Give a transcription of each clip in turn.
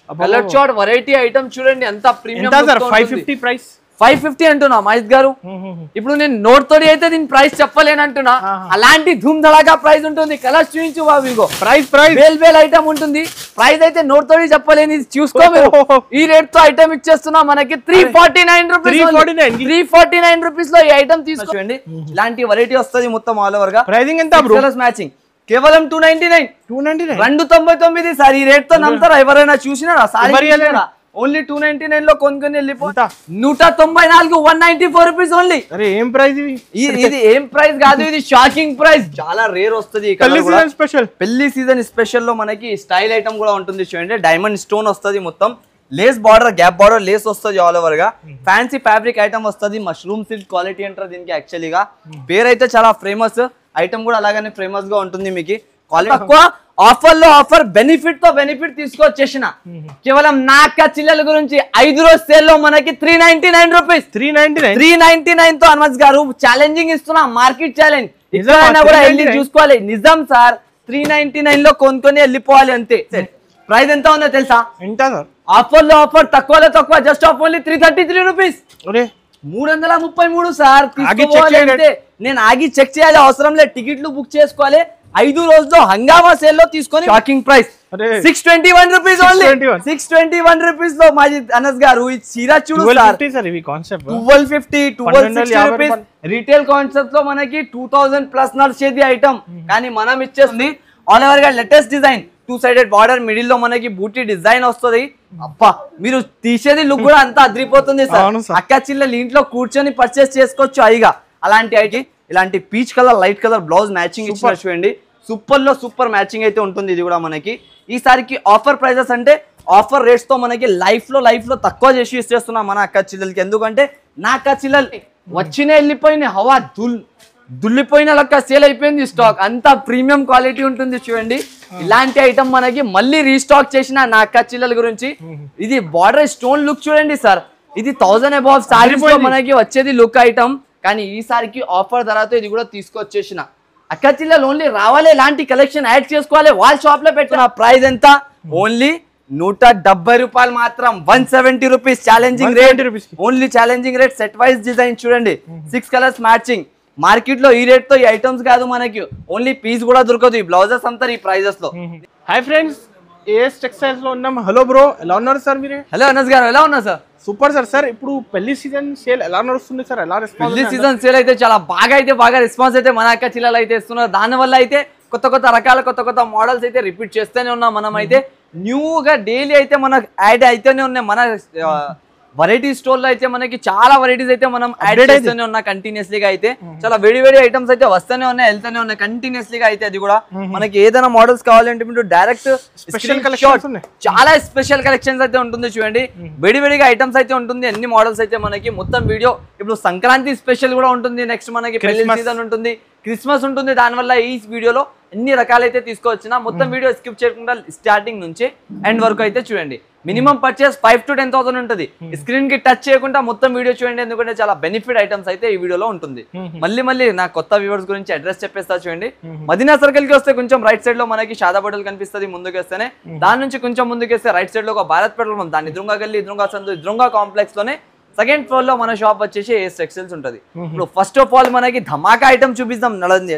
Colour chart variety item చూడండి ఎంత premium. 550 price 550 అంటున్నా మహేష్ గారు. ఇప్పుడు నేను నోట్ తోడి అయితే దీని ప్రైస్ చెప్పలేనంటున్నా. అలాంటి ధూమ్ ధడాగా ప్రైస్ ఉంటుంది. కలర్స్ చూపించు బాబు. ఇగో ప్రైస్ వేల్ ఐటమ్ ఉంటుంది. ప్రైస్ అయితే నోట్ తోడి చెప్పలేని చూసుకో మీరు. ఈ రేట్ తో ఐటమ్ ఇచ్చేస్తున్నా మనకి 349 రూపీస్. 349 రూపీస్ లో ఈ ఐటమ్ తీసుకోండి. ఇలాంటి వెరైటీ వస్తుంది మొత్తం ఆల్ ఓవర్ గా. ప్రైసింగ్ ఎంత బ్రో? కలర్స్ మ్యాచింగ్ కేవలం 299. 299 సార్. ఈ రేట్ తో నమ్ముతారా ఎవరైనా? చూసినారా సారీ? ఓన్లీ 299 లో కొన్ని వెళ్ళిపోతా. 194 194 రూపీస్ ఓన్లీ. అరే ఏం ప్రైస్ ఇది? ఏం ప్రైస్ కాదు, ఇది షాకింగ్ ప్రైస్. చాలా రేర్ వస్తుంది. పెళ్లి సీజన్ స్పెషల్ లో మనకి స్టైల్ ఐటమ్ కూడా ఉంటుంది చూడండి. డైమండ్ స్టోన్ వస్తుంది మొత్తం. Lace border, gap border lace వస్తుంది ఆల్ ఓవర్ గా. ఫ్యాన్సీ ఫ్యాబ్రిక్ ఐటమ్ వస్తుంది. మష్రూమ్ సిల్క్ క్వాలిటీ అంటారు దీనికి. యాక్చువల్లీగా పేరైతే చాలా ఫేమస్. ఐటమ్ కూడా అలాగనే ఫేమస్ గా ఉంటుంది. మీకు క్వాలిటీ తక్కువ, ఆఫర్ లో ఆఫర్, బెనిఫిట్ తో బెనిఫిట్ తీసుకొచ్చేసిన కేవలం నా అక్క చెల్లెల గురించి 5 రోజు సేల్ లో మనకి 399 రూపీస్. 399 తో అనస్ గారు ఛాలెంజింగ్ ఇస్తున్నా. Market challenge. ఎక్కడైనా కూడా వెళ్ళి చూసుకోవాలి. నిజం సార్. 399 లో కొనుక్కొని వెళ్ళిపోవాలి అంతే. ప్రైస్ ఎంత ఉందో తెలుసా? ఆఫర్ లో ఆఫర్, తక్కువలో తక్కువ, just of only 333 rupees. 333 sir. నేను ఆగి చెక్ చేయాలి అవసరం లేదు. టికెట్లు బుక్ చేసుకోవాలి. 5 రోజుల్లో హంగామా సేల్ లో తీసుకొని shocking price 621 rupees only. 621 rupees లో మాజీ అనస్ గారు ఈ చీర చూడు సార్. 1250 1260 రూపీస్ రీటైల్ కాన్సెప్ట్ లో మనకి 2000 ప్లస్ నడిచేది ఐటమ్. కానీ మనం ఇచ్చేస్తుంది ఆల్ ఓవర్ గా latest design. 2 sided border, middle లో మనకి బూటీ డిజైన్ వస్తుంది. అబ్బా మీరు తీసేది లుక్ కూడా అంతా అదిరిపోతుంది సార్. అక్క చిల్లలు ఇంట్లో కూర్చొని పర్చేస్ చేసుకోవచ్చు హాయిగా. అలాంటి ఐటీ ఇలాంటి peach colour, light colour blouse matching ఇచ్చిన చూడండి. సూపర్ లో సూపర్ మ్యాచింగ్ అయితే ఉంటుంది. ఇది కూడా మనకి ఈసారికి ఆఫర్ ప్రైజెస్ అంటే ఆఫర్ రేట్స్ తో మనకి లైఫ్ లో తక్కువ చేసి ఇచ్చేస్తున్నాం మన అక్క చిల్లలకి. ఎందుకంటే నా అక్క చిల్లలు వచ్చిన వెళ్ళిపోయిన హవా దుల్లిపోయిన లెక్క సేల్ అయిపోయింది స్టాక్. అంత ప్రీమియం క్వాలిటీ ఉంటుంది చూడండి. ఇలాంటి ఐటమ్ మనకి మళ్ళీ రీస్టాక్ చేసిన నా అక్క చిల్లల గురించి. ఇది బార్డర్ స్టోన్ లుక్ చూడండి సార్. ఇది 1000 అబౌవ్ సారీస్ లో మనకి వచ్చేది లుక్ ఐటమ్. కానీ ఈసారికి ఆఫర్ ధరతో ఇది కూడా తీసుకొచ్చేసిన అక్క చిల్లలు. ఓన్లీ రావాలి, ఇలాంటి కలెక్షన్ యాడ్ చేసుకోవాలి. వాళ్ళ షాప్ లో పెట్టిన ప్రైస్ ఎంత? ఓన్లీ 170 రూపాయలు మాత్రం. 170 rupees challenging rate. Only challenging rate. Set wise design చూడండి. 6 కలర్స్ మ్యాచింగ్. మార్కెట్ లో ఈ రేట్ తో ఈ ఐటమ్స్ కాదు మనకి. ఓన్లీ పీస్ కూడా దొరకదు. ఈ బ్లౌజెస్ అంతా ఈ ప్రైజెస్ లో. హాయ్ ఫ్రెండ్స్, ఏఎస్ టెక్స్టైల్స్ లో ఉన్నాం. హలో బ్రో, ఎలా ఉన్నారు సార్ మీరే? హలో అనస్ గారు, ఎలా ఉన్నారు సార్? Super sir. సార్ ఇప్పుడు పెళ్లి సీజన్ సేల్ ఎలా నడుస్తుంది సార్? ఎలా రెస్పాన్స్? పెళ్లి సీజన్ సేల్ అయితే చాలా బాగా రెస్పాన్స్ అయితే మన అక్క చిల్లలు అయితే ఇస్తున్నారు. దానివల్ల అయితే కొత్త రకాల కొత్త మోడల్స్ అయితే రిపీట్ చేస్తూనే ఉన్నాం. మనం అయితే న్యూగా డైలీ అయితే మనకు యాడ్ అయితేనే ఉన్నాయి. మన వెరైటీ స్టోర్ లో అయితే మనకి చాలా వెరైటీస్ అయితే మనం యాడ్ చేస్తూనే ఉన్నా కంటిన్యూస్లీగా. అయితే చాలా వేడి ఐటమ్స్ అయితే వస్తూనే ఉన్నాయి, వెళ్తూనే ఉన్నాయి కంటిన్యూస్లీగా. అయితే అది కూడా మనకి ఏదైనా మోడల్స్ కావాలంటే మీరు డైరెక్ట్ స్పెషల్ కలెక్షన్, చాలా స్పెషల్ కలెక్షన్స్ అయితే ఉంటుంది చూడండి. వేడిగా ఐటమ్స్ అయితే ఉంటుంది. అన్ని మోడల్స్ అయితే మనకి మొత్తం వీడియో. ఇప్పుడు సంక్రాంతి స్పెషల్ కూడా ఉంటుంది. నెక్స్ట్ మనకి పెళ్లి సీజన్ ఉంటుంది, క్రిస్మస్ ఉంటుంది. దానివల్ల ఈ వీడియోలో ఎన్ని రకాలైతే తీసుకొచ్చినా మొత్తం వీడియో స్కిప్ చేయకుండా స్టార్టింగ్ నుంచి ఎండ్ వరకు అయితే చూడండి. మినిమం పర్చేస్ 5 to 10,000 ఉంటుంది. స్క్రీన్ కి టచ్ చేయకుండా మొత్తం వీడియో చూడండి. ఎందుకంటే చాలా బెనిఫిట్ ఐటమ్స్ అయితే ఈ వీడియోలో ఉంటుంది. మళ్ళీ నా కొత్త వ్యూవర్స్ గురించి అడ్రస్ చెప్పేస్తా చూడండి. మదీనా సర్కిల్ కి వస్తే కొంచెం రైట్ సైడ్ లో మనకి షాదా బోటల్ కనిపిస్తుంది. ముందుకు వస్తేనే దాని నుంచి కొంచెం ముందుకు వస్తే రైట్ సైడ్ లో ఒక భారత్ పెట్రోల్ పంప్, దాని ఎదురుగా గల్లీ, ఎదురుగా సందు, ఎదురుగా కాంప్లెక్స్ లోనే సెకండ్ ఫ్లోర్ లో మన షాప్ వచ్చేసి ఏఎస్ టెక్స్టైల్స్ ఉంటుంది. ఇప్పుడు ఫస్ట్ ఆఫ్ ఆల్ మనకి ధమాకా ఐటమ్ చూపిస్తాం. నడండి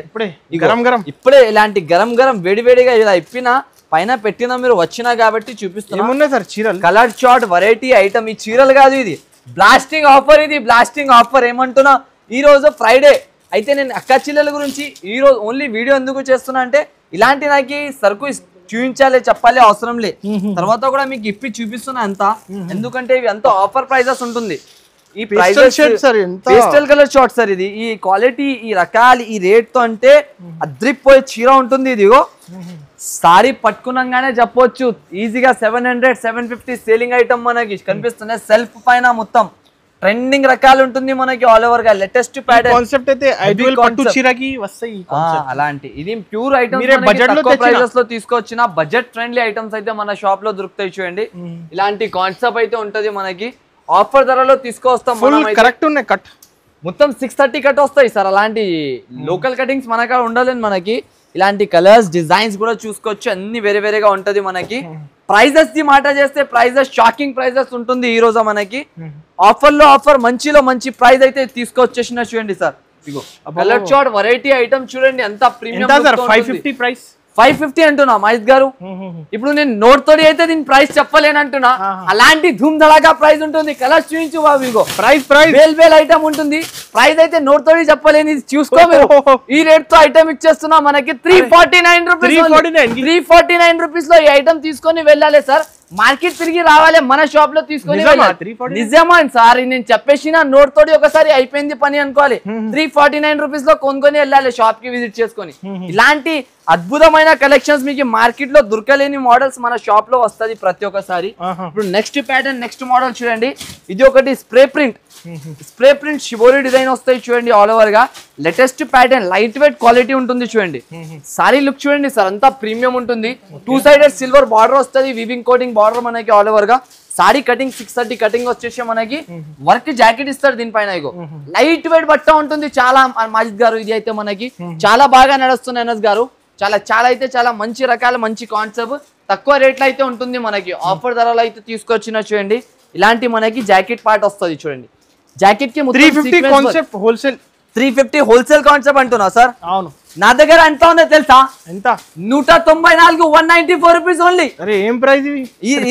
ఇప్పుడే ఇలాంటి గరం వేడిగా ఇలా ఇప్పిన పైన పెట్టిన మీరు వచ్చినా కాబట్టి చూపిస్తున్నాం. Colour chart variety item. ఈ చీరలు కాదు, ఇది బ్లాస్టింగ్ ఆఫర్. ఇది బ్లాస్టింగ్ ఆఫర్ ఏమంటున్నా, ఈ రోజు ఫ్రైడే అయితే నేను అక్క చిల్లల గురించి ఈ రోజు ఓన్లీ వీడియో ఎందుకు చేస్తున్నా అంటే ఇలాంటి నాకు సరుకు చూపించాలి, చెప్పాలి అవసరం లే. తర్వాత కూడా మీకు ఇప్పి చూపిస్తున్నా అంతా. ఎందుకంటే ఇవి అంతా ఆఫర్ ప్రైజెస్ ఉంటుంది. ఈ పేస్టల్ కలర్ షార్ట్ సార్. ఇది ఈ క్వాలిటీ, ఈ రకాలు, ఈ రేట్ తో అంటే అద్రిపోయే చీర ఉంటుంది. ఇదిగో సారీ పట్టుకున్నాగానే చెప్పొచ్చు ఈజీగా 700 750 సేలింగ్ ఐటమ్ మనకి కనిపిస్తున్నాయి. సెల్ఫ్ పైన మొత్తం ట్రెండింగ్ రకాలు ఉంటుంది మనకి ఆల్ ఓవర్ గా. లేటెస్ట్ ప్యాటర్న్ కాన్సెప్ట్ అయితే ఐడియల్ పట్టు చీరకి వస్తాయి అలాంటి. ఇది ప్యూర్ ఐటమ్స్ తక్కువ ప్రైజెస్ లో తీసుకొచ్చిన బడ్జెట్ ఫ్రెండ్లీ ఐటమ్స్ అయితే మన షాప్ లో దొరుకుతాయి చూడండి. ఇలాంటి కాన్సెప్ట్ అయితే ఉంటది మనకి. ఆఫర్ ధరలో తీసుకొస్తాం. కరెక్ట్ ఉన్నాయి కట్ మొత్తం 630 కట్ వస్తాయి సార్. అలాంటి లోకల్ కటింగ్స్ మన కాడ ఉండలేదు మనకి. ఇలాంటి కలర్స్ డిజైన్స్ కూడా చూసుకోవచ్చు. అన్ని వేరేగా ఉంటది మనకి. ప్రైజెస్ ది మాట చేస్తే ప్రైజెస్ షాకింగ్ ప్రైజెస్ ఉంటుంది ఈ రోజు మనకి. ఆఫర్ లో ఆఫర్ మంచిలో మంచి ప్రైస్ అయితే తీసుకొచ్చేసిన చూడండి సార్. ఇగో కలర్ చార్ట్ వెరైటీ ఐటమ్ చూడండి ఎంత ప్రీమియం. 550 ప్రైస్ 550 అంటున్నా మహేష్ గారు. ఇప్పుడు నేను నోట్ తోడి అయితే దీని ప్రైస్ చెప్పలేను అంటున్నా. అలాంటి ధూమ్ ధడాగా ప్రైస్ ఉంటుంది. కలర్స్ చూపించు బాబు. ఇగో ప్రైస్ బేల్ ఐటమ్ ఉంటుంది. ప్రైస్ అయితే నోట్ తోడి చెప్పలేని చూసుకో మీరు. ఈ రేట్ తో ఐటమ్ ఇచ్చేస్తున్నా మనకి 349 రూపీస్. 349 రూపీస్ లో ఈ ఐటమ్ తీసుకొని వెళ్ళాలి సార్. మార్కెట్ తిరిగి రావాలి మన షాప్ లో తీసుకొని. నిజమా సార్ నేను చెప్పేసిన నోట్ తోటి ఒకసారి అయిపోయింది పని అనుకోవాలి. 349 రూపీస్ లో కొనుక్కొని వెళ్ళాలి షాప్ కి విజిట్ చేసుకొని. ఇలాంటి అద్భుతమైన కలెక్షన్స్ మీకు మార్కెట్ లో దొరకలేని మోడల్స్ మన షాప్ లో వస్తుంది ప్రతి ఒక్కసారి. ఇప్పుడు నెక్స్ట్ ప్యాటర్న్ నెక్స్ట్ మోడల్ చూడండి. ఇది ఒకటి స్ప్రే ప్రింట్ షిబోరి డిజైన్ వస్తాయి చూడండి. ఆల్ ఓవర్ గా latest pattern light weight quality ఉంటుంది చూడండి. సారీ లుక్ చూడండి సార్ అంతా ప్రీమియం ఉంటుంది. 2 సైడెడ్ సిల్వర్ బార్డర్ వస్తుంది. వీవింగ్ కోటింగ్ బార్డర్ మనకి ఆల్ ఓవర్ గా. సారీ కటింగ్ 630 కటింగ్ వచ్చేసి మనకి వర్క్ జాకెట్ ఇస్తారు దీనిపైన. ఇగో లైట్ వెయిట్ బట్ట ఉంటుంది చాలా మాజిద్ గారు. ఇది అయితే మనకి చాలా బాగా నడుస్తుంది ఎన్ఎస్ గారు. చాలా అయితే చాలా మంచి రకాల మంచి కాన్సెప్ట్ తక్కువ రేట్లో అయితే ఉంటుంది మనకి. ఆఫర్ ధరలు అయితే తీసుకొచ్చిన చూడండి. ఇలాంటి మనకి జాకెట్ పార్ట్ వస్తుంది చూడండి. జాకెట్ కి 350 కాన్సెప్ట్ హోల్సేల్. 350 హోల్సేల్ కాన్సెప్ట్ అంటున్నా సార్. అవును నా దగ్గర ఎంత ఉందో తెలుసా? ఎంత? 194 194 రూపీస్ ఓన్లీ. అరే ఏం ప్రైస్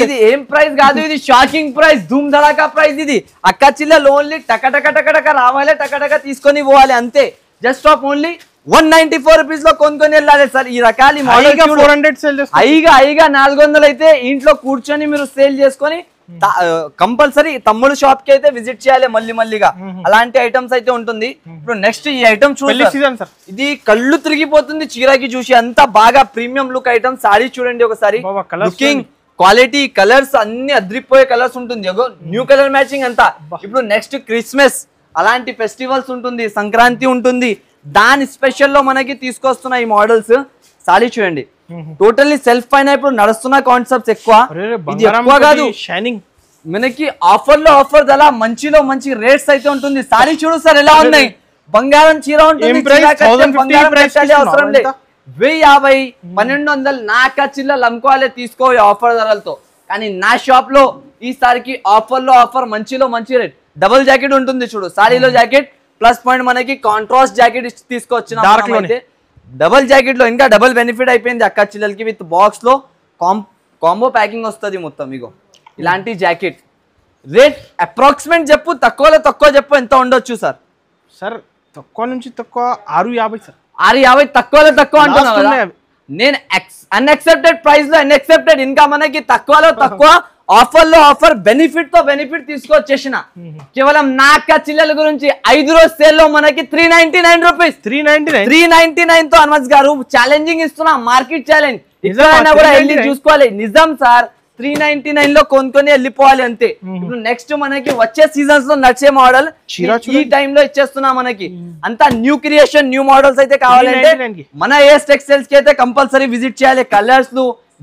ఇది ఏం ప్రైస్ కాదు, ఇది షాకింగ్ ప్రైస్, ధూమ్ ధడాకా ప్రైస్. ఇది అక్క చిల్లలు ఓన్లీ టక రావాలి, టక తీసుకొని పోవాలి అంతే. జస్ట్ ఆఫ్ ఓన్లీ 194 రూపీస్ లో కొనుక్కొని వెళ్ళాలి సార్. ఈ రకాల మోడల్ 400 సేల్ అయిగా 400 అయితే ఇంట్లో కూర్చొని మీరు సేల్ చేసుకొని కంపల్సరీ తమ్ముడు షాప్ కి అయితే విజిట్ చేయాలి మళ్ళీగా. అలాంటి ఐటమ్స్ అయితే ఉంటుంది. ఇప్పుడు నెక్స్ట్ ఈ ఐటమ్ చూడండి. ఇది కళ్ళు తిరిగిపోతుంది చీరకి చూసి. అంత బాగా ప్రీమియం లుక్ ఐటమ్. సారీ చూడండి ఒకసారి. లుకింగ్ క్వాలిటీ కలర్స్ అన్ని అద్రిపోయే కలర్స్ ఉంటుంది. న్యూ కలర్ మ్యాచింగ్ అంతా. ఇప్పుడు నెక్స్ట్ క్రిస్మస్ అలాంటి ఫెస్టివల్స్ ఉంటుంది, సంక్రాంతి ఉంటుంది. దాని స్పెషల్ లో మనకి తీసుకొస్తున్న ఈ మోడల్స్. సారీ చూడండి టోటల్లీ సెల్ఫ్ పైన ఇప్పుడు నడుస్తున్న కాన్సెప్ట్స్ ఎక్కువ. ఇది ఎక్కువ కాదు మనకి ఆఫర్ లో ఆఫర్ అలా మంచిలో మంచి రేట్స్ అయితే ఉంటుంది. సారీ చూడు సార్ ఎలా ఉన్నాయి. బంగారం చీర ఉంటుంది. 1050 1200 నాక చిల్లలు అమ్ముకోవాలి తీసుకో ఆఫర్ ధరలతో. కానీ నా షాప్ లో ఈసారికి ఆఫర్ లో ఆఫర్ మంచిలో మంచి రేట్. డబుల్ జాకెట్ ఉంటుంది చూడు. సారీలో జాకెట్ ప్లస్ పాయింట్ మనకి కాంట్రాస్ట్ జాకెట్ తీసుకొచ్చిన. డబుల్ జాకెట్ లో ఇంకా డబుల్ బెనిఫిట్ అయిపోయింది అక్క చిల్లలకి. విత్ బాక్స్ లో కాంబో ప్యాకింగ్ వస్తుంది మొత్తం. ఇగో ఇలాంటి జాకెట్ రేట్ అప్రాక్సిమేట్ చెప్పు, తక్కువలో తక్కువ చెప్పు ఎంత ఉండొచ్చు సార్? సార్ తక్కువ నుంచి తక్కువ 650 సార్. 650 తక్కువలో తక్కువ అంటున్నా. నేను అన్ఎక్సెప్టెడ్ ప్రైస్ లో అన్ఎక్సెప్టెడ్ ఇంకా మనకి తక్కువలో తక్కువ ఆఫర్ లో ఆఫర్ బెనిఫిట్ తో బెనిఫిట్ తీసుకొచ్చేసిన. కేవలం నా అక్క చిల్లల గురించి 5 రోజు సేల్ లో మనకి 399 రూపీస్. 399 తో అన్మజ్ గారు ఛాలెంజింగ్ ఇస్తున్నా. మార్కెట్ ఛాలెంజ్ ఎక్కడైనా కూడా వెళ్ళి చూసుకోవాలి. నిజం సార్ 399 లో కొనుక్కొని వెళ్ళిపోవాలి అంతే. ఇప్పుడు నెక్స్ట్ మనకి వచ్చే సీజన్స్ లో నచ్చే మోడల్ ఈ టైమ్ లో ఇచ్చేస్తున్నా మనకి. అంతా న్యూ క్రియేషన్ న్యూ మోడల్స్ అయితే కావాలంటే మన ఏఎస్ టెక్స్టైల్స్ కి అయితే కంపల్సరీ విజిట్ చేయాలి. కలర్స్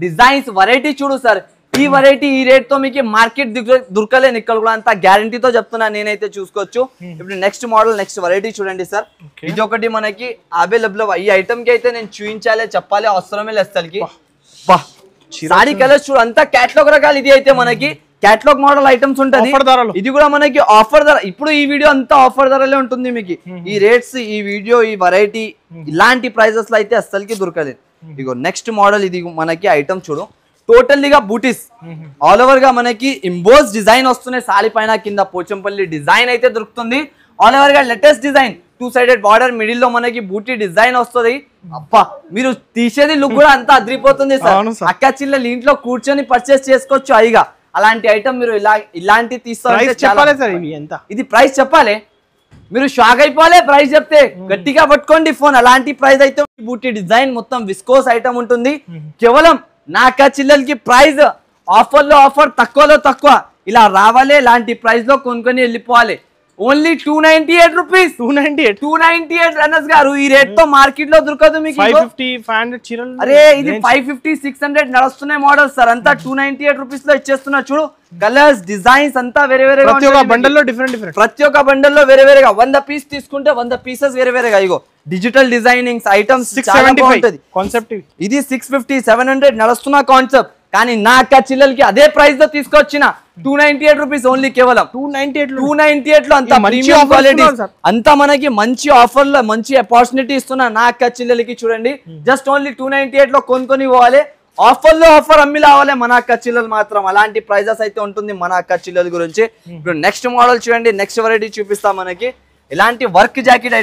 డిజైన్స్ వెరైటీ చూడు సార్. ఈ వెరైటీ ఈ రేట్ తో మీకు మార్కెట్ దొరకలేని ఇక్కడ కూడా. అంత గ్యారంటీతో చెప్తున్నా నేనైతే చూసుకోవచ్చు. ఇప్పుడు నెక్స్ట్ మోడల్ నెక్స్ట్ వెరైటీ చూడండి సార్. ఇది ఒకటి మనకి అవైలబుల్. ఈ ఐటమ్ కి అయితే నేను చూపించాలి చెప్పాలి అవసరమే లేదు అసలుకి. సారీ కలర్స్ చూడు అంతా క్యాటలాగ్ రకాలు. ఇది అయితే మనకి క్యాటలాగ్ మోడల్ ఐటమ్స్ ఉంటుంది. ఇది కూడా మనకి ఆఫర్ ధర. ఇప్పుడు ఈ వీడియో అంతా ఆఫర్ ధరలే ఉంటుంది మీకు. ఈ రేట్స్ ఈ వీడియో ఈ వెరైటీ ఇలాంటి ప్రైజెస్ లో అయితే అస్సలకి దొరకలేదు. ఇగో నెక్స్ట్ మోడల్ ఇది మనకి ఐటమ్ చూడు. టోటల్లీగా బూటీస్ ఆల్ ఓవర్ గా మనకి ఇంబోస్ డిజైన్ వస్తున్నాయి. సారీ పైన కింద పోచంపల్లి డిజైన్ అయితే దొరుకుతుంది. ఆల్ ఓవర్ గా latest design 2 sided border middle లో మనకి బూటీ డిజైన్ వస్తుంది. అబ్బా మీరు తీసేది లుక్ కూడా అంతా అదిరిపోతుంది సార్. అక్క చిల్లలు ఇంట్లో కూర్చొని పర్చేస్ చేసుకోవచ్చు అయిగా. అలాంటి ఐటమ్ మీరు ఇలాంటి తీసుకోవాలి. ఇది ప్రైస్ చెప్పాలి మీరు షాక్ అయిపోవాలి. ప్రైస్ చెప్తే గట్టిగా పట్టుకోండి ఫోన్. అలాంటి ప్రైస్ అయితే బూటీ డిజైన్ మొత్తం విస్కోస్ ఐటమ్ ఉంటుంది. కేవలం నా అక్క చిల్లలకి ప్రైస్ ఆఫర్ లో ఆఫర్ తక్కువలో తక్కువ ఇలా రావాలి. ఇలాంటి ప్రైస్ లో కొనుక్కొని వెళ్ళిపోవాలి. Only 298 rupees. 298 రన్నర్స్ గారు. ఈ రేట్ తో మార్కెట్ లో దొరకదు మీకు. 550 చీరలు. అరే ఇది 550 600 నడుస్తున్నాయి మోడల్స్ సార్. అంతా 298 రూపీస్ లో ఇచ్చేస్తున్నా చూడు. కలర్స్ డిజైన్స్ అంతా వేరే వేరేగా. ప్రతి ఒక్క బండల్ లో డిఫరెంట్. ప్రతి ఒక్క బండల్ లో వేరే వేరేగా. 100 పీస్ తీసుకుంటే 100 పీసెస్ వేరే వేరేగా. ఇగో డిజిటల్ డిజైనింగ్స్ ఐటమ్స్ 675 కాన్సెప్ట్. ఇది 650 700 నడుస్తున్న కాన్సెప్ట్. కానీ నా అక్క చెల్లెలకి అదే ప్రైస్ తో తీసుకొచ్చిన 298 రూపీస్ ఓన్లీ, కేవలం 298 లో అంత ప్రీమియం క్వాలిటీ, అంత మనకి మంచి ఆఫర్ లో మంచి ఆపర్చునిటీ ఇస్తున్నా నా అక్క చెల్లెలకి. చూడండి జస్ట్ ఓన్లీ 298 లో కొనుక్కొని పోవాలి, ఆఫర్ లో ఆఫర్ అమ్మి రావాలి మన అక్క చెల్లెలు మాత్రం. అలాంటి ప్రైజెస్ అయితే ఉంటుంది మన అక్క చెల్లెల గురించి. ఇప్పుడు నెక్స్ట్ మోడల్ చూడండి, నెక్స్ట్ వెరైటీ చూపిస్తా మనకి. ఇలాంటి వర్క్ జాకెట్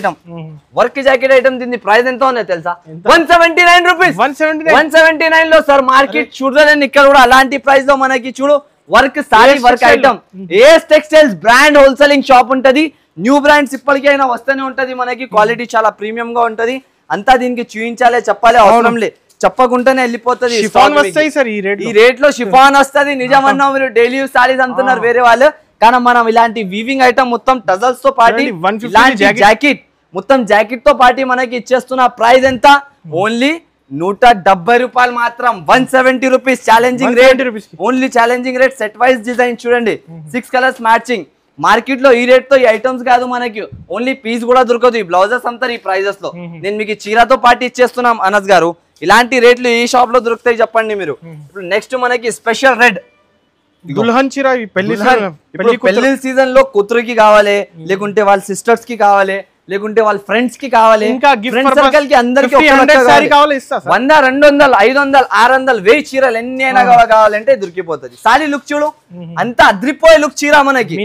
ఐటమ్ దీని ప్రైస్ ఎంత ఉందో తెలుసా? 179 రూపీస్. 179 లో సార్ మార్కెట్ చూడలేని ఇక్కడ కూడా అలాంటి ప్రైస్ లో మనకి చూడు work sorry work item. AS textiles brand wholesaling shop ఉంటది, న్యూ బ్రాండ్స్ ఇప్పటికైనా వస్తూనే ఉంటది మనకి. క్వాలిటీ చాలా ప్రీమియం గా ఉంటది, అంతా దీనికి చూపించాలి చెప్పాలి అవసరం లే, చెప్పకుండానే వెళ్ళిపోతుంది. ఈ రేట్ లో షిఫాన్ వస్తుంది. నిజమన్నా మీరు డైలీ యూస్ సారీస్ అమ్ముతున్నారు వేరే వాళ్ళు, కానీ మనం ఇలాంటి వీవింగ్ ఐటమ్ మొత్తం టజల్స్ తో పాటు జాకెట్ మొత్తం జాకెట్ తో పాటు మనకి ఇచ్చేస్తున్న ప్రైస్ ఎంత? ఓన్లీ 170 రూపాయలు మాత్రం. 170 rupees challenging rate, only challenging rate. Set wise design చూడండి, 6 కలర్స్ మ్యాచింగ్. మార్కెట్ లో ఈ రేట్ తో ఈ ఐటమ్స్ కాదు మనకి, ఓన్లీ పీస్ కూడా దొరకదు. ఈ బ్లౌజెస్ అంతా ఈ ప్రైజెస్ లో నేను మీకు చీరతో పాటు ఇచ్చేస్తున్నాం అనస్ గారు. ఇలాంటి రేట్లు ఈ షాప్ లో దొరుకుతాయి చెప్పండి మీరు. ఇప్పుడు నెక్స్ట్ మనకి స్పెషల్ రెడ్ దుల్హన్ చీర, పెళ్లి సీజన్ లో కూతురికి కావాలి, లేకుంటే వాళ్ళ సిస్టర్స్ కి కావాలి, లేకుంటే వాళ్ళ ఫ్రెండ్స్ కి కావాలి, ఇంకా ఫ్రెండ్ సర్కిల్ కి అందరికి 100, 200, 500, 600, 1000 చీరలు ఎన్ని అయినా కావాలంటే దొరికిపోతుంది. సారీ లుక్ చూడు, అంత అద్రిపోయే లుక్ చీర మనకి.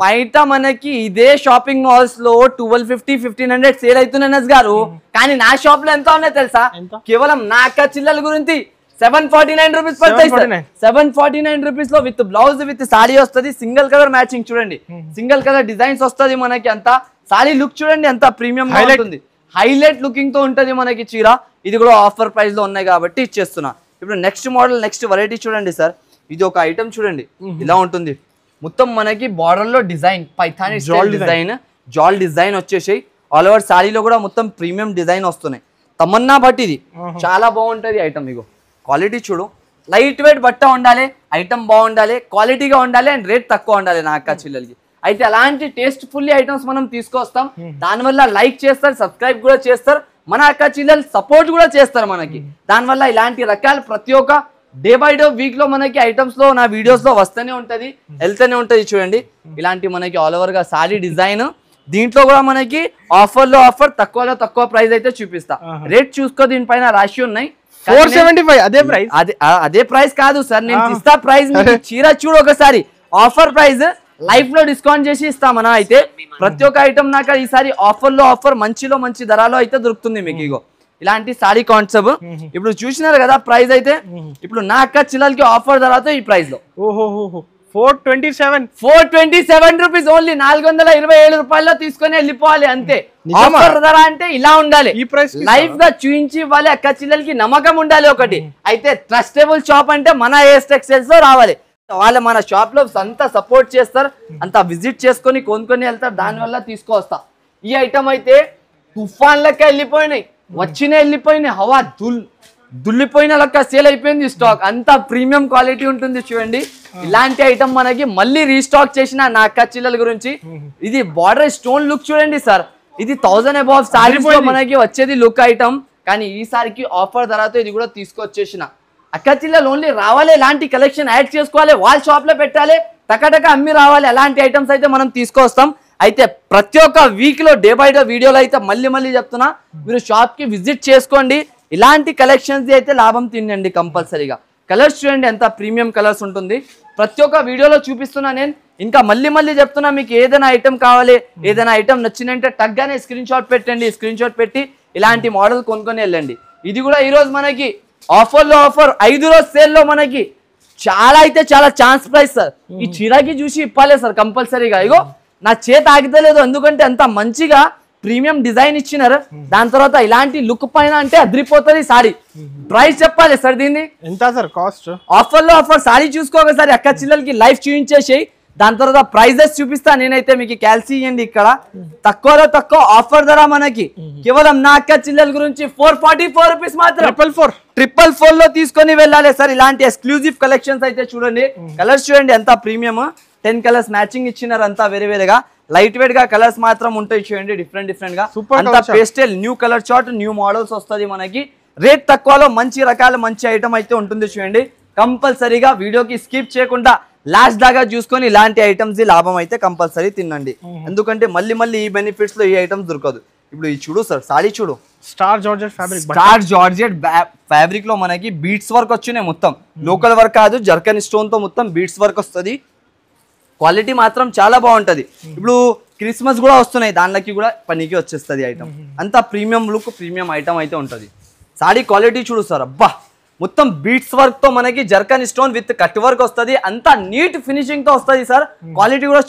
బయట మనకి ఇదే షాపింగ్ మాల్స్ లో 1250, 1500 సేల్ అవుతున్నాయి గారు, కానీ నా షాప్ లో ఎంత ఉన్నాయి తెలుసా? కేవలం నా అక్క చిల్లల గురించి 749 రూపీస్ పడతాయి. 749 రూపీస్ లో విత్ బ్లౌజ్ విత్ సారీ వస్తుంది. సింగిల్ కలర్ మ్యాచింగ్ చూడండి, సింగిల్ కలర్ డిజైన్స్ వస్తుంది మనకి. అంతా సారీ లుక్ చూడండి, ఎంత ప్రీమియం గా ఉంటుంది, హైలైట్ లుకింగ్ తో ఉంటది మనకి చీర. ఇది కూడా ఆఫర్ ప్రైస్ లో ఉన్నాయి కాబట్టి ఇచ్చేస్తున్నా. ఇప్పుడు నెక్స్ట్ మోడల్ నెక్స్ట్ వెరైటీ చూడండి సార్. ఇది ఒక ఐటమ్ చూడండి, ఇలా ఉంటుంది మొత్తం మనకి. బార్డర్ లో డిజైన్ పైథానీ డిజైన్, జాల్ డిజైన్ వచ్చేసి ఆల్ ఓవర్ సారీలో కూడా మొత్తం ప్రీమియం డిజైన్ వస్తున్నాయి. తమన్నా బట్ ఇది చాలా బాగుంటది ఐటమ్. ఇగో క్వాలిటీ చూడు, లైట్ వెయిట్ బట్ట ఉండాలి, ఐటమ్ బాగుండాలి, క్వాలిటీగా ఉండాలి, అండ్ రేట్ తక్కువ ఉండాలి నా అక్క చెల్లెలకి. అయితే అలాంటి టేస్ట్ ఫుల్లీ ఐటమ్స్ మనం తీసుకొస్తాం. దానివల్ల లైక్ చేస్తారు, సబ్స్క్రైబ్ కూడా చేస్తారు, మన అక్క చెల్లెలు సపోర్ట్ కూడా చేస్తారు మనకి. దానివల్ల ఇలాంటి రకాలు ప్రతి ఒక్క డే బై డే వీక్ లో మనకి ఐటమ్స్ లో నా వీడియోస్ లో వస్తూనే ఉంటది, వెళ్తూనే ఉంటది. చూడండి ఇలాంటి మనకి ఆల్ ఓవర్ గా సారీ డిజైన్. దీంట్లో కూడా మనకి ఆఫర్ లో ఆఫర్, తక్కువలో తక్కువ ప్రైస్ అయితే చూపిస్తా. రేట్ చూసుకో, దీనిపైన రాశి ఉన్నాయి. 475 అదే ప్రైస్ కాదు సార్, నేను ఇస్తా ప్రైస్. చీర చూడు ఒకసారి, ఆఫర్ ప్రైస్ లైఫ్ లో డిస్కౌంట్ చేసి ఇస్తామన్నా. అయితే ప్రతి ఒక్క ఐటమ్ నాకు ఈసారి ఆఫర్ లో ఆఫర్, మంచిలో మంచి ధరలో అయితే దొరుకుతుంది మీకు. ఇగో ఇలాంటి సారీ కాన్సెప్ట్ ఇప్పుడు చూసినారు కదా ప్రైస్ అయితే. ఇప్పుడు నా అక్క చిల్లలకి ఆఫర్ ధరతో ఈ ప్రైస్ లో 427 రూపీస్ ఓన్లీ. 427 రూపాయల్లో తీసుకొని వెళ్ళిపోవాలి అంతే. ఆఫర్ ధర అంటే ఇలా ఉండాలి, లైఫ్ గా చూయించి ఇవ్వాలి, అక్క చిల్లలకి నమ్మకం ఉండాలి ఒకటి. అయితే ట్రస్టబుల్ షాప్ అంటే మన ఏఎస్ టెక్స్టైల్స్ లో రావాలి. వాళ్ళు మన షాప్ లో అంతా సపోర్ట్ చేస్తారు, అంతా విజిట్ చేసుకొని కొనుక్కొని వెళ్తారు, దానివల్ల తీసుకొస్తా. ఈ ఐటమ్ అయితే తుఫాన్ లెక్క వెళ్ళిపోయినాయి, వెళ్ళిపోయినాయి, హవా దుల్లిపోయిన లెక్క సేల్ అయిపోయింది స్టాక్. అంత ప్రీమియం క్వాలిటీ ఉంటుంది చూడండి. ఇలాంటి ఐటమ్ మనకి మళ్ళీ రీస్టాక్ చేసిన నా అక్క చిల్లల గురించి. ఇది బార్డర్ స్టోన్ లుక్ చూడండి సార్, ఇది 1000 అబౌవ్ సారీస్ లో మనకి వచ్చేది లుక్ ఐటమ్. కానీ ఈసారికి ఆఫర్ ధరతో ఇది కూడా తీసుకొచ్చేసిన. అక్క చిల్లలు ఓన్లీ రావాలి, ఇలాంటి కలెక్షన్ యాడ్ చేసుకోవాలి, వాళ్ళ షాప్ లో పెట్టాలి, టకటక అమ్మి రావాలి. అలాంటి ఐటమ్స్ అయితే మనం తీసుకొస్తాం. అయితే ప్రతి ఒక్క వీక్ లో డే బై డే వీడియోలో అయితే మళ్ళీ చెప్తున్నా, మీరు షాప్ కి విజిట్ చేసుకోండి. ఇలాంటి కలెక్షన్స్ అయితే లాభం తినండి కంపల్సరీగా. కలర్స్ చూడండి ఎంత ప్రీమియం కలర్స్ ఉంటుంది, ప్రతి ఒక్క వీడియోలో చూపిస్తున్నా నేను. ఇంకా మళ్ళీ చెప్తున్నా, మీకు ఏదైనా ఐటమ్ కావాలి, ఏదైనా ఐటమ్ నచ్చిందంటే టగ్గానే స్క్రీన్ షాట్ పెట్టండి. స్క్రీన్ షాట్ పెట్టి ఇలాంటి మోడల్ కొనుక్కొని వెళ్ళండి. ఇది కూడా ఈరోజు మనకి ఆఫర్లో ఆఫర్, 5 రోజు సేల్లో మనకి చాలా ఛాన్స్ ప్రైస్ సార్. ఈ చీరకి చూసి ఇప్పాలి సార్ కంపల్సరీగా. ఇగో నా చేత ఆగితలేదు, ఎందుకంటే అంత మంచిగా ప్రీమియం డిజైన్ ఇచ్చినారు. దాని తర్వాత ఇలాంటి లుక్ పైన అంటే అద్రిపోతుంది సారీ. ప్రైస్ చెప్పాలి సార్ దీన్ని ఎంత సార్ కాస్ట్? ఆఫర్ లో ఆఫర్ సారీ చూసుకోకసారి అక్క చిల్లలకి లైఫ్ చూపించేసి దాని తర్వాత ప్రైజెస్ చూపిస్తా నేనైతే మీకు. క్యాల్సీ ఇవ్వండి ఇక్కడ తక్కువలో తక్కువ ఆఫర్ ధర మనకి కేవలం నా అక్క చిల్లల గురించి 444 రూపీస్ మాత్రం. 444 లో తీసుకొని వెళ్ళాలి సార్. ఇలాంటి ఎక్స్క్లూజివ్ కలెక్షన్స్ అయితే చూడండి. కలర్స్ చూడండి ఎంత ప్రీమియం, 10 కలర్స్ మ్యాచింగ్ ఇచ్చినారు. అంతా వేరేగా లైట్ వెయిట్ గా కలర్స్ మాత్రం ఉంటాయి చూడండి, డిఫరెంట్ గా. అంతా pastel new colour chart, new models వస్తుంది మనకి. రేట్ తక్కువలో మంచి రకాల మంచి ఐటమ్ అయితే ఉంటుంది చూడండి. కంపల్సరీగా వీడియోకి స్కిప్ చేయకుండా లాస్ట్ దాకా చూసుకొని ఇలాంటి ఐటమ్స్ లాభం అయితే కంపల్సరీ తినండి. ఎందుకంటే మళ్ళీ ఈ బెనిఫిట్స్ లో ఈ ఐటమ్స్ దొరకదు. ఇప్పుడు ఈ చూడు సార్, సారీ చూడు, స్టార్ జార్జెట్ ఫ్యాబ్రిక్ లో మనకి బీట్స్ వర్క్ వచ్చినాయి. మొత్తం లోకల్ వర్క్ కాదు, జర్కన్ స్టోన్ తో మొత్తం బీట్స్ వర్క్ వస్తుంది. క్వాలిటీ మాత్రం చాలా బాగుంటది. ఇప్పుడు క్రిస్మస్ కూడా వస్తున్నాయి, దానిలోకి కూడా పనికి వచ్చేస్తుంది ఐటమ్. అంతా ప్రీమియం లుక్, ప్రీమియం ఐటమ్ అయితే ఉంటుంది. సారీ క్వాలిటీ చూడు సార్, అబ్బా మొత్తం బీట్స్ వర్క్ తో మనకి zircon stone with cut work వస్తుంది. అంతా నీట్ ఫినిషింగ్ తో వస్తుంది సార్. క్వాలిటీ కూడా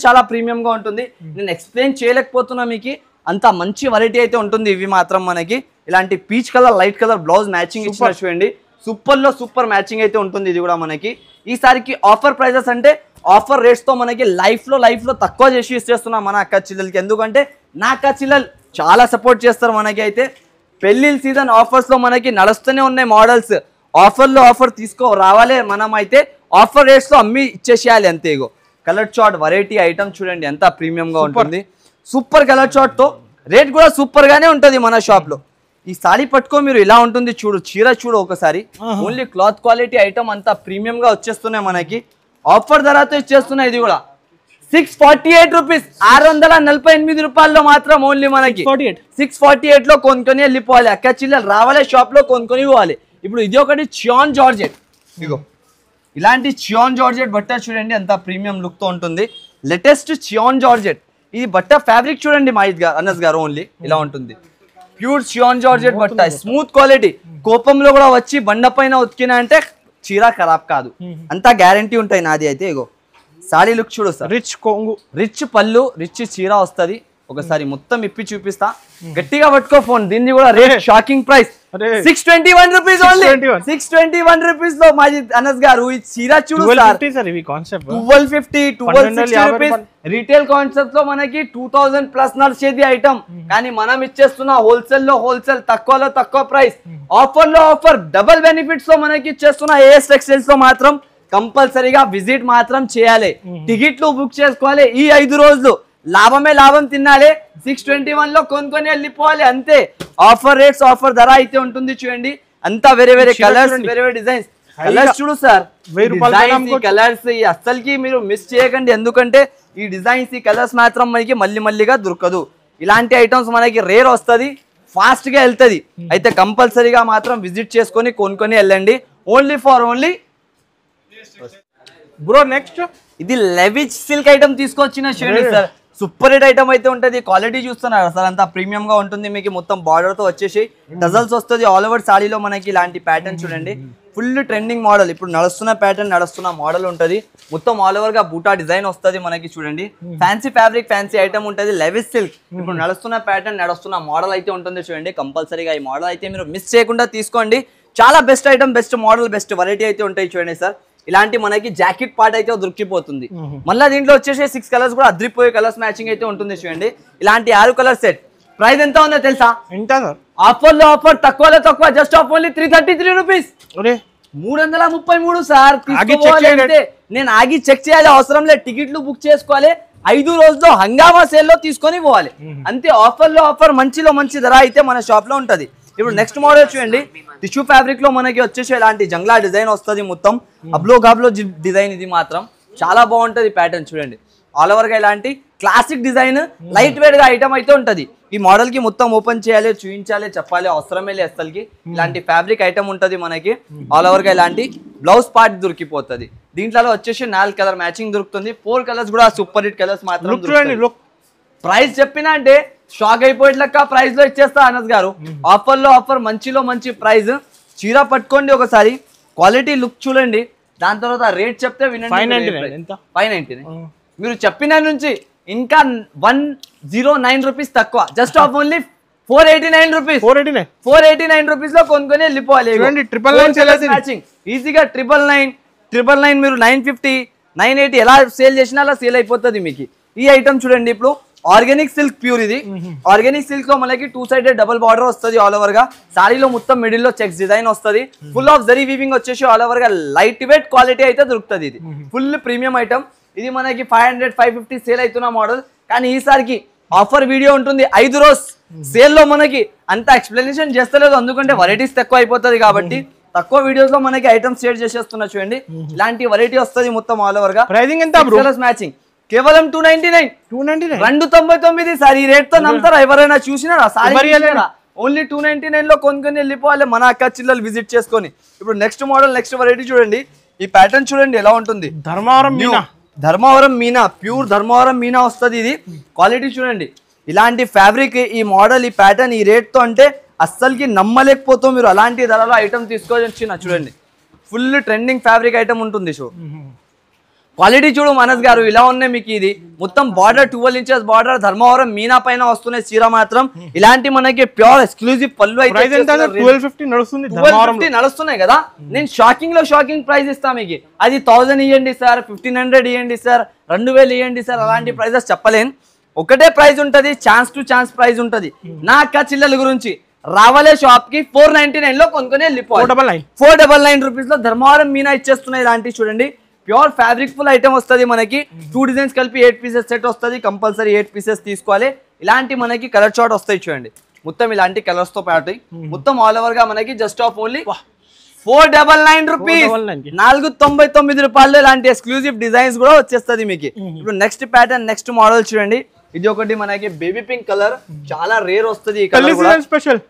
చాలా ప్రీమియం గా ఉంటుంది. నేను ఎక్స్ప్లెయిన్ చేయలేకపోతున్నా మీకు, అంత మంచి వెరైటీ అయితే ఉంటుంది. ఇవి మాత్రం మనకి ఇలాంటి peach colour, light colour blouse matching ఇచ్చిన చూడండి, సూపర్ మ్యాచింగ్ అయితే ఉంటుంది. ఇది కూడా మనకి ఈసారికి ఆఫర్ ప్రైజెస్ అంటే ఆఫర్ రేట్స్ తో మనకి లైఫ్ లో తక్కువ చేసి ఇచ్చేస్తున్నాం మన అక్క చెల్లెలకి. ఎందుకంటే నా అక్క చెల్లెలు చాలా సపోర్ట్ చేస్తారు మనకి. అయితే పెళ్లిళ్ళ సీజన్ ఆఫర్స్ లో మనకి నడుస్తూనే ఉన్నాయి మోడల్స్. ఆఫర్ తీసుకో రావాలి, మనం అయితే ఆఫర్ రేట్స్ లో అమ్మి ఇచ్చేసేయాలి అంతే. ఇగో కలర్ చార్ట్ వెరైటీ ఐటమ్ చూడండి, ఎంత ప్రీమియం గా ఉంటుంది. సూపర్ కలర్ చార్ట్ తో రేట్ కూడా సూపర్ గానే ఉంటది మన షాప్ లో. ఈ సారీ పట్టుకో మీరు, ఇలా ఉంటుంది చూడు, చీర చూడు ఒకసారి. ఓన్లీ క్లాత్ క్వాలిటీ ఐటమ్ అంతా ప్రీమియం గా వచ్చేస్తున్నాయి మనకి. ఆఫర్ ధరతో ఇచ్చేస్తున్నాయి. ఇది కూడా 648 రూపీస్, 648 రూపాయల్లో మాత్రం ఓన్లీ మనకి 648 లో కొనుక్కొని వెళ్ళిపోవాలి. అక్క చిల్లలు రావాలి షాప్ లో కొనుక్కొని పోవాలి. ఇప్పుడు ఇది ఒకటి చియాన్ జార్జెట్, ఇగో ఇలాంటి చియాన్ జార్జెట్ బట్ట చూడండి, అంత ప్రీమియం లుక్ తో ఉంటుంది. Latest Chiyaan georgette. ఇది బట్ట ఫ్యాబ్రిక్ చూడండి అనస్ గారు, ఓన్లీ ఇలా ఉంటుంది. ప్యూర్ చియాన్ జార్జెట్ బట్ట, స్మూత్ క్వాలిటీ. కోపంలో కూడా వచ్చి బండ పైన ఉతికినా అంటే చీర ఖరాబ్ కాదు, అంతా గ్యారంటీ ఉంటాయి నాది అయితే. ఇగో సారీ లుక్ చూడు సార్, రిచ్ పళ్ళు, రిచ్ చీర వస్తుంది. ఒకసారి మొత్తం ఇప్పి చూపిస్తా, గట్టిగా పట్టుకో ఫోన్. దీన్ని కూడా rate shocking price 621 rupees only. 621 rupees లో మాజీ అనస్ గారు ఈ చీర చూడు సార్, 1250 రూపీస్. రీటైల్ కాన్సెప్ట్ లో మనకి 2000 ప్లస్ నడిచేది ఐటమ్, కానీ మనం ఇచ్చేస్తున్న హోల్సేల్ తక్కువలో తక్కువ ప్రైస్. ఆఫర్ లో ఆఫర్, డబుల్ బెనిఫిట్స్ లో మనకి ఇచ్చేస్తున్న ఏఎస్ టెక్స్టైల్స్ లో మాత్రం కంపల్సరీగా విజిట్ మాత్రం చేయాలి. టికెట్లు బుక్ చేసుకోవాలి. ఈ 5 రోజులు లాభం తినాలి. 621 లో కొనుక్కొని వెళ్ళిపోవాలి అంతే. ఆఫర్ రేట్స్, ఆఫర్ ధర అయితే ఉంటుంది చూడండి. అంతా వేరే కలర్స్, వేరే డిజైన్స్. కలర్స్ చూడు సార్, కలర్స్ అస్సలకి మీరు మిస్ చేయకండి. ఎందుకంటే ఈ డిజైన్స్, ఈ కలర్స్ మాత్రం మనకి మళ్ళీగా దొరకదు. ఇలాంటి ఐటమ్స్ మనకి రేర్ వస్తుంది, ఫాస్ట్ గా వెళ్తుంది. అయితే కంపల్సరీగా మాత్రం విజిట్ చేసుకొని కొనుక్కొని వెళ్ళండి. ఓన్లీ బ్రో నెక్స్ట్ ఇది లెవిజ్ సిల్క్ ఐటమ్ తీసుకొచ్చిన చూడండి సార్, సూపర్ హిట్ ఐటమ్ అయితే ఉంటుంది. క్వాలిటీ చూస్తున్నారు సార్, అంతా ప్రీమియం గా ఉంటుంది. మీకు మొత్తం బార్డర్ తో వచ్చేసి టజల్స్ వస్తుంది. ఆల్ ఓవర్ సాడీలో మనకి ఇలాంటి ప్యాటర్న్ చూడండి, ఫుల్ ట్రెండింగ్ మోడల్. ఇప్పుడు నడుస్తున్న ప్యాటర్న్, నడుస్తున్న మోడల్ ఉంటుంది. మొత్తం ఆల్ ఓవర్ గా బూటా డిజైన్ వస్తుంది మనకి చూడండి. ఫ్యాన్సీ ఫ్యాబ్రిక్, ఫ్యాన్సీ ఐటమ్ ఉంటుంది. లెవిజ్ సిల్క్, ఇప్పుడు నడుస్తున్న ప్యాటర్న్, నడుస్తున్న మోడల్ అయితే ఉంటుంది చూడండి. కంపల్సరీగా ఈ మోడల్ అయితే మీరు మిస్ చేయకుండా తీసుకోండి. చాలా best item, best model, best variety అయితే ఉంటాయి చూడండి సార్. ఇలాంటి మనకి జాకెట్ పార్ట్ అయితే దొరికిపోతుంది. మళ్ళీ దీంట్లో వచ్చేసి 6 కలర్స్ కూడా అద్రిపోయే కలర్స్ మ్యాచింగ్ అయితే ఉంటుంది చూడండి. ఇలాంటి 6 కలర్ సెట్ ప్రైస్ ఎంత ఉందో తెలుసా? ఆఫర్ లో ఆఫర్, తక్కువలో తక్కువ, just of only 333 rupees. 333 sir. నేను ఆగి చెక్ చేయాలి అవసరం లేదు, టికెట్లు బుక్ చేసుకోవాలి. 5 రోజుల్లో హంగామా సేల్ లో తీసుకొని పోవాలి అంతే. ఆఫర్ లో ఆఫర్, మంచిలో మంచి ధర అయితే మన షాప్ లో ఉంటది. ఇప్పుడు నెక్స్ట్ మోడల్ చూడండి, టిష్యూ ఫ్యాబ్రిక్ లో మనకి వచ్చేసి ఇలాంటి జంగ్లా డిజైన్ వస్తుంది. మొత్తం అబ్లో గాబ్లో డిజైన్. ఇది మాత్రం చాలా బాగుంటది ప్యాటర్న్ చూడండి. ఆల్ ఓవర్ గా ఇలాంటి క్లాసిక్ డిజైన్, లైట్ వెయిట్ గా ఐటమ్ అయితే ఉంటది. ఈ మోడల్ కి మొత్తం ఓపెన్ చేయాలి, చూపించాలి, చెప్పాలి అవసరమే లేదు అసలుకి. ఇలాంటి ఫ్యాబ్రిక్ ఐటమ్ ఉంటది మనకి. ఆల్ ఓవర్ గా ఇలాంటి బ్లౌజ్ పార్ట్ దొరికిపోతుంది. దీంట్లో వచ్చేసి 4 కలర్ మ్యాచింగ్ దొరుకుతుంది. 4 కలర్స్ కూడా సూపర్ హిట్ కలర్స్ మాత్రం. ప్రైస్ చెప్పినా అంటే షాక్ అయిపోయేట్లక్క ప్రైస్ లో ఇచ్చేస్తా అనస్ గారు. ఆఫర్ లో ఆఫర్, మంచిలో మంచి ప్రైస్. చీర పట్టుకోండి ఒకసారి, క్వాలిటీ లుక్ చూడండి. దాని తర్వాత రేట్ చెప్తే వినండి. 590. మీరు చెప్పిన నుంచి ఇంకా 109 రూపీస్ తక్కువ, just of only 489 rupees. 489 rupees లో కొనుక్కొని వెళ్ళిపోవాలి. ఈజీగా 999 మీరు 950, 980 ఎలా సేల్ చేసినా అలా సేల్ అయిపోతుంది మీకు. ఈ ఐటమ్ చూడండి, ఇప్పుడు ఆర్గానిక్ సిల్క్ ప్యూర్. ఇది ఆర్గానిక్ సిల్క్ లో మనకి 2 సైడెడ్ డబుల్ బార్డర్ వస్తుంది ఆల్ ఓవర్ గా. సారీలో మొత్తం మిడిల్ లో చెక్స్ డిజైన్ వస్తుంది. ఫుల్ ఆఫ్ జరీ వీవింగ్ వచ్చేసి ఆల్ ఓవర్ గా లైట్ వెయిట్ క్వాలిటీ అయితే దొరుకుతుంది. ఇది ఫుల్ ప్రీమియం ఐటమ్. ఇది మనకి 500, 550 సేల్ అవుతున్న మోడల్. కానీ ఈసారికి ఆఫర్ వీడియో ఉంటుంది. 5 రోజు సేల్ లో మనకి అంత ఎక్స్ప్లెనేషన్ చేస్తలేదు, ఎందుకంటే వెరైటీస్ తక్కువ అయిపోతుంది కాబట్టి. తక్కువ వీడియోస్ లో మనకి ఐటమ్స్ షేర్ చేసేస్తున్నా చూడండి. ఇలాంటి వెరైటీ వస్తుంది మొత్తం ఆల్ ఓవర్ గా. ప్రైసింగ్ ఎంత బ్రో? కలర్స్ మ్యాచింగ్ కేవలం 299 299 సార్. ఈ రేట్ తో నమ్ముతారా ఎవరైనా? చూసినారా సారీ? ఓన్లీ 299 లో కొనుక్కొని వెళ్ళిపోవాలి మన అక్క చిల్లలు విజిట్ చేసుకొని. ఇప్పుడు నెక్స్ట్ మోడల్ నెక్స్ట్ వెరైటీ చూడండి. ఈ ప్యాటర్న్ చూడండి ఎలా ఉంటుంది. ధర్మవరం మీనా ప్యూర్ ధర్మవరం మీనా వస్తుంది. ఇది క్వాలిటీ చూడండి. ఇలాంటి ఫ్యాబ్రిక్ ఈ మోడల్ ఈ ప్యాటర్న్ ఈ రేట్ తో అంటే అస్సలకి నమ్మలేకపోతాం మీరు. అలాంటి ధరలో ఐటమ్ తీసుకొని చూడండి. ఫుల్ ట్రెండింగ్ ఫ్యాబ్రిక్ ఐటమ్ ఉంటుంది. షో క్వాలిటీ చూడు మనస్ గారు ఇలా ఉన్నాయి మీకు. ఇది మొత్తం border 12 inches border Dharmavaram Meena పైన వస్తున్నాయి. చీర మాత్రం ఇలాంటి మనకి ప్యూర్ ఎక్స్క్లూజివ్ పళ్ళు అయితే 1250 నడుస్తున్నాయి కదా. నేను షాకింగ్ ప్రైస్ ఇస్తా మీకు. అది 1000 ఇవ్వండి సార్, 1500 ఇవ్వండి సార్, 2000 ఇవ్వండి సార్, అలాంటి ప్రైజెస్ చెప్పలేను. ఒకటే ప్రైస్ ఉంటది, ఛాన్స్ టు ఛాన్స్ ప్రైస్ ఉంటది. నా అక్క చిల్లల గురించి రావాలే షాప్ కి 499 లో కొనుక్కొని వెళ్ళిపోవాలి. 499 రూపీస్ లో ధర్మవరం మీనా ఇచ్చేస్తున్నాయి. ఇలాంటి చూడండి ప్యూర్ ఫ్యాబ్రిక్ ఫుల్ ఐటమ్ వస్తుంది మనకి. 2 డిజైన్స్ కలిపి 8 పీసెస్ సెట్ వస్తుంది. కంపల్సరీ 8 పీసెస్ తీసుకోవాలి. ఇలాంటి మనకి కలర్ చార్ట్ వస్తాయి చూడండి. మొత్తం ఇలాంటి కలర్స్ తో పాటు మొత్తం ఆల్ ఓవర్ గా మనకి జస్ట్ ఆఫ్ ఓన్లీ 499 రూపీస్, 499 రూపాయలు ఇలాంటి ఎక్స్క్లూజివ్ డిజైన్స్ కూడా వచ్చేస్తుంది మీకు. ఇప్పుడు నెక్స్ట్ ప్యాటర్న్ నెక్స్ట్ మోడల్ చూడండి. ఇది ఒకటి మనకి బేబీ పింక్ కలర్, చాలా రేర్ వస్తుంది.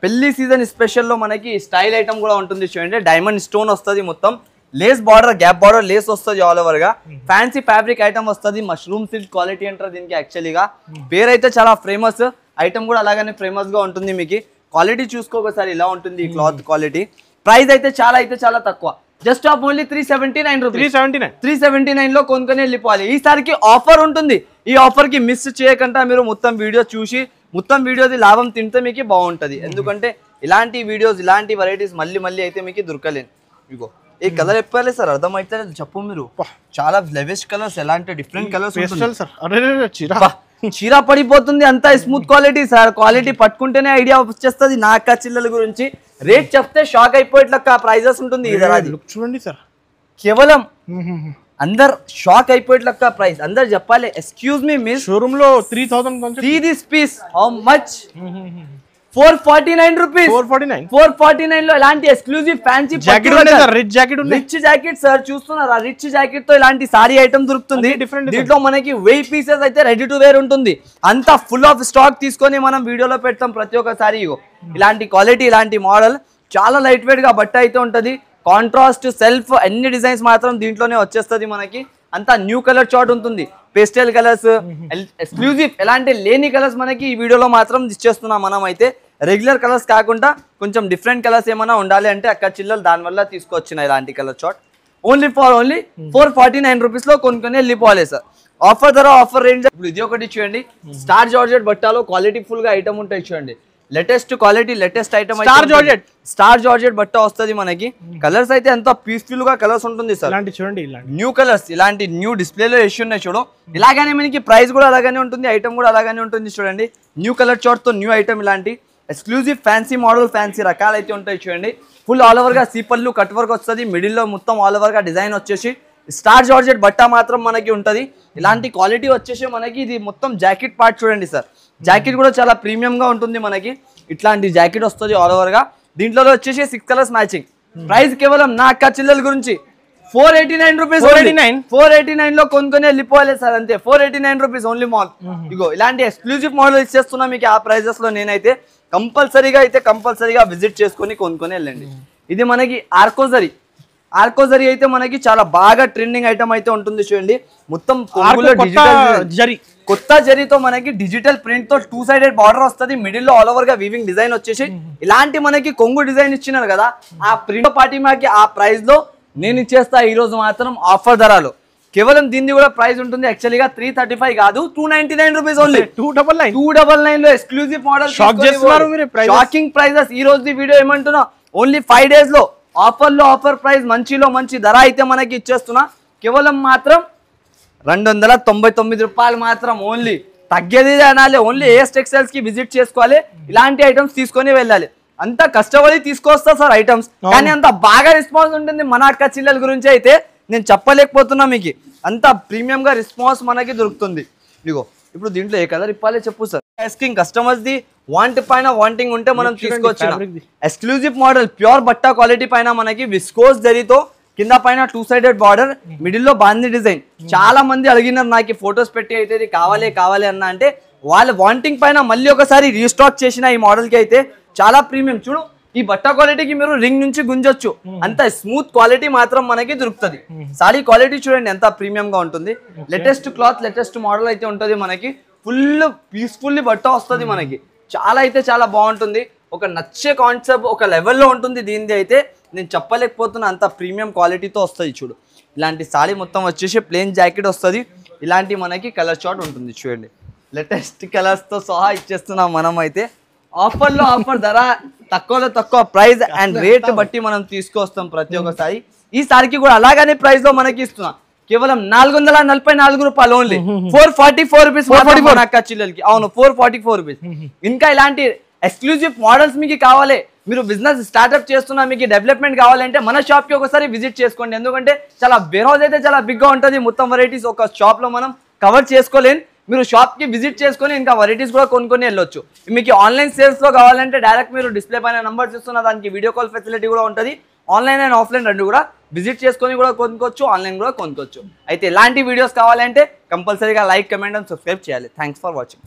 పెళ్లి సీజన్ స్పెషల్ లో మనకి స్టైల్ ఐటమ్ కూడా ఉంటుంది చూడండి. డైమండ్ స్టోన్ వస్తుంది, మొత్తం lace border gap border lace వస్తుంది ఆల్ ఓవర్ గా. ఫ్యాన్సీ ఫ్యాబ్రిక్ ఐటమ్ వస్తుంది. మష్రూమ్ సిల్క్ క్వాలిటీ అంటారు దీనికి. యాక్చువల్లీగా పేరు అయితే చాలా ఫేమస్, ఐటమ్ కూడా అలాగనే ఫేమస్ గా ఉంటుంది మీకు. క్వాలిటీ చూసుకోకసారి ఇలా ఉంటుంది ఈ క్లాత్ క్వాలిటీ. ప్రైస్ అయితే చాలా తక్కువ, జస్ట్ ఆఫ్ ఓన్లీ 379 రూపీస్. 379 లో కొనుక్కొని వెళ్ళిపోవాలి. ఈసారికి ఆఫర్ ఉంటుంది. ఈ ఆఫర్ కి మిస్ చేయకుండా మీరు మొత్తం వీడియో చూసి మొత్తం వీడియోది లాభం తింటే మీకు బాగుంటది. ఎందుకంటే ఇలాంటి వీడియోస్ ఇలాంటి వెరైటీస్ మళ్ళీ అయితే మీకు దొరకలేదు. ఇగో ఈ కలర్ చెప్పాలి సార్, అర్థమైతే చెప్పు మీరు. చాలా లెవెస్ట్ కలర్స్, ఎలాంటి డిఫరెంట్ కలర్స్. చీర పడిపోతుంది, అంతా స్మూత్ క్వాలిటీ సార్. క్వాలిటీ పట్టుకుంటేనే ఐడియా వచ్చేస్తుంది. నా అక్క చిల్లల గురించి రేట్ చెప్తే షాక్ అయిపోయేట్లక్క ప్రైజెస్ ఉంటుంది. చూడండి సార్, కేవలం అందరు షాక్ అయిపోయేట్లక్క ప్రైస్. అందరు చెప్పాలి ఎక్స్క్యూజ్ మీ మిస్, షోరూమ్ లో 3000 see this piece how much 449 rupees. 449 లో ఇలాంటి exclusive fancy rich jacket sir. చూస్తున్నారా రిచ్ జాకెట్ తో ఇలాంటి సారీ ఐటమ్ దొరుకుతుంది. దీంట్లో మనకి 1000 పీసెస్ అయితే రెడీ టు వేర్ ఉంటుంది. అంతా ఫుల్ ఆఫ్ స్టాక్ తీసుకొని మనం వీడియోలో పెడతాం ప్రతి ఒక్కసారి. ఇలాంటి క్వాలిటీ ఇలాంటి మోడల్ చాలా లైట్ వెయిట్ గా బట్ట అయితే ఉంటది. కాంట్రాస్ట్ సెల్ఫ్ అన్ని డిజైన్స్ మాత్రం దీంట్లోనే వచ్చేస్తుంది మనకి. అంతా న్యూ కలర్ చార్ట్ ఉంటుంది. పేస్టల్ కలర్స్ ఎక్స్క్లూజివ్ ఎలాంటి లేని కలర్స్ మనకి ఈ వీడియోలో మాత్రం ఇచ్చేస్తున్నాం మనం. అయితే రెగ్యులర్ కలర్స్ కాకుండా కొంచెం డిఫరెంట్ కలర్స్ ఏమైనా ఉండాలి అంటే అక్క చిల్లలు దానివల్ల తీసుకొచ్చిన ఇలాంటి కలర్ చార్ట్. ఓన్లీ 449 రూపీస్ లో కొనుక్కొని వెళ్ళిపోవాలి సార్. ఆఫర్ ధర ఆఫర్ రేంజ్. ఇప్పుడు ఇది ఒకటి చూడండి. స్టార్ జార్జెట్ బట్టాలో క్వాలిటీ ఫుల్ గా ఐటమ్ ఉంటాయి చూడండి. Latest quality latest item star georgette బట్ట వస్తుంది మనకి. కలర్స్ అయితే ఎంతో పీస్ఫుల్ గా కలర్స్ ఉంటుంది సార్. చూడండి న్యూ కలర్స్ ఇలాంటి న్యూ డిస్ప్లేలో వేసి ఉన్నాయి చూడు. ఇలాగానే మనకి ప్రైస్ కూడా అలాగానే ఉంటుంది, ఐటమ్ కూడా అలాగానే ఉంటుంది చూడండి. న్యూ కలర్ చార్ట్ తో న్యూ ఐటమ్ ఇలాంటి ఎక్స్క్లూజివ్ ఫ్యాన్సీ మోడల్ ఫ్యాన్సీ రకాలు అయితే ఉంటాయి చూడండి. ఫుల్ ఆల్ ఓవర్ గా సీపల్లు కట్ వర్క్ వస్తుంది. మిడిల్ లో మొత్తం ఆల్ ఓవర్ గా డిజైన్ వచ్చేసి స్టార్ జార్జెట్ బట్ట మాత్రం మనకి ఉంటది. ఇలాంటి క్వాలిటీ వచ్చేసి మనకి ఇది మొత్తం జాకెట్ పార్ట్ చూడండి సార్. జాకెట్ కూడా చాలా ప్రీమియం గా ఉంటుంది మనకి. ఇట్లాంటి జాకెట్ వస్తుంది ఆల్ ఓవర్ గా. దీంట్లో వచ్చేసి 6 కలర్స్ మ్యాచింగ్. ప్రైస్ కేవలం నా అక్క చిల్లల గురించి 489 రూపీస్. 489 లో కొనుక్కొని వెళ్ళిపోవాలి సార్. అంతే 489 రూపీస్ ఓన్లీ మాల్. ఇగో ఇలాంటి ఎక్స్క్లూజివ్ మోడల్ ఇచ్చేస్తున్నా మీకు ఆ ప్రైజెస్ లో. నేనైతే కంపల్సరీగా విజిట్ చేసుకొని కొనుక్కొని వెళ్ళండి. ఇది మనకి ఆర్కోజరీ అయితే మనకి చాలా బాగా ట్రెండింగ్ ఐటమ్ అయితే ఉంటుంది చూడండి. మొత్తం కొత్త జరీతో మనకి డిజిటల్ ప్రింట్ తో 2 సైడెడ్ బార్డర్ వస్తుంది. మిడిల్ లో ఆల్ ఓవర్ గా వీవింగ్ డిజైన్ వచ్చేసి ఇలాంటి మనకి కొంగు డిజైన్ ఇచ్చినారు కదా. ఆ ప్రింట్ పార్టీ మాకి ఆ ప్రైస్ లో నేను ఇచ్చేస్తా ఈ రోజు మాత్రం ఆఫర్ ధరలో. కేవలం దీన్ని కూడా ప్రైస్ ఉంటుంది యాక్చువల్గా 335 కాదు 299 రూపీస్ ఓన్లీ. 299 లో ఎక్స్క్లూజివ్ మోడల్. Shocking prices. ఈ రోజు వీడియో ఏమంటున్నా ఓన్లీ 5 days లో ఆఫర్ ప్రైస్ మంచిలో మంచి ధర అయితే మనకి ఇచ్చేస్తున్నా. కేవలం మాత్రం 299 రూపాయలు మాత్రం ఓన్లీ. తగ్గేది అనాలి. ఓన్లీ ఏఎస్ టెక్స్టైల్స్ కి విజిట్ చేసుకోవాలి. ఇలాంటి ఐటమ్స్ తీసుకొని వెళ్ళాలి. అంత కష్టపడి తీసుకొస్తా సార్ ఐటమ్స్, కానీ అంత బాగా రెస్పాన్స్ ఉంటుంది మన అక్క చిల్లల గురించి అయితే నేను చెప్పలేకపోతున్నా మీకు. అంత ప్రీమియం గా రెస్పాన్స్ మనకి దొరుకుతుంది. ఇగో ఇప్పుడు దీంట్లో ఏ కలర్ ఇప్పాలి చెప్పు sir. Asking customers the want పైన వాంటింగ్ ఉంటే మనం తీసుకోవచ్చు. ఎక్స్క్లూజివ్ మోడల్ ప్యూర్ బట్టా క్వాలిటీ పైన మనకి విస్కోస్ జరీతో కింద పైన 2-sided బార్డర్, మిడిల్ లో బాందీ డిజైన్. చాలా మంది అడిగినారు నాకు ఫొటోస్ పెట్టి అయితే ఇది కావాలి అన్న అంటే వాళ్ళ వాంటింగ్ పైన మళ్ళీ ఒకసారి రీస్టాక్ చేసిన ఈ మోడల్ కి అయితే చాలా ప్రీమియం. చూడు ఈ బట్ట క్వాలిటీకి మీరు రింగ్ నుంచి గుంజొచ్చు, అంత స్మూత్ క్వాలిటీ మాత్రం మనకి దొరుకుతుంది. సారీ క్వాలిటీ చూడండి ఎంత ప్రీమియం గా ఉంటుంది. లేటెస్ట్ క్లాత్ లేటెస్ట్ మోడల్ అయితే ఉంటుంది మనకి. ఫుల్ పీస్ఫుల్లీ బట్ట వస్తుంది మనకి. చాలా అయితే చాలా బాగుంటుంది. ఒక నచ్చే కాన్సెప్ట్ ఒక లెవెల్లో ఉంటుంది దీనిది అయితే. నేను చెప్పలేకపోతున్నా అంత ప్రీమియం క్వాలిటీతో వస్తుంది. చూడు ఇలాంటి సారీ మొత్తం వచ్చేసి ప్లెయిన్ జాకెట్ వస్తుంది. ఇలాంటి మనకి కలర్ చార్ట్ ఉంటుంది చూడండి. లేటెస్ట్ కలర్స్తో సహా ఇచ్చేస్తున్నాం మనం అయితే. ఆఫర్లో ఆఫర్, ధర తక్కువలో తక్కువ ప్రైస్ అండ్ రేట్ బట్టి మనం తీసుకొస్తాం ప్రతి ఒక్కసారి. ఈ సారికి కూడా అలాగనే ప్రైస్ లో మనకి ఇస్తున్నాం. కేవలం 444 రూపాయలు ఓన్లీ. 444 రూపీస్ అక్క చిల్లలకి. అవును 444 రూపీస్. ఇంకా ఇలాంటి ఎక్స్క్లూజివ్ మోడల్స్ మీకు కావాలి, మీరు బిజినెస్ స్టార్ట్అప్ చేస్తున్నా, మీకు డెవలప్మెంట్ కావాలంటే మన షాప్ కి ఒకసారి విజిట్ చేసుకోండి. ఎందుకంటే చాలా వేర్ హౌస్ అయితే చాలా బిగ్ గా ఉంటుంది. మొత్తం వెరైటీస్ ఒక షాప్ లో మనం కవర్ చేసుకోలేం. మీరు షాప్ కి విజిట్ చేసుకొని ఇంకా వెరైటీస్ కూడా కొనుక్కొని వెళ్ళొచ్చు. మీకు ఆన్లైన్ సేల్స్ లో కావాలంటే డైరెక్ట్ మీరు డిస్ప్లే పైన నంబర్ చూస్తున్న దానికి వీడియో కాల్ ఫెసిలిటీ కూడా ఉంటుంది. ఆన్లైన్ అండ్ ఆఫ్లైన్ రెండు కూడా విజిట్ చేసుకొని కూడా కొనుక్కోవచ్చు, ఆన్లైన్ కూడా కొనుక్కోవచ్చు. అయితే ఇలాంటి వీడియోస్ కావాలంటే కంపల్సరీగా లైక్, కమెంట్ అండ్ సబ్స్క్రైబ్ చేయాలి. Thanks for watching.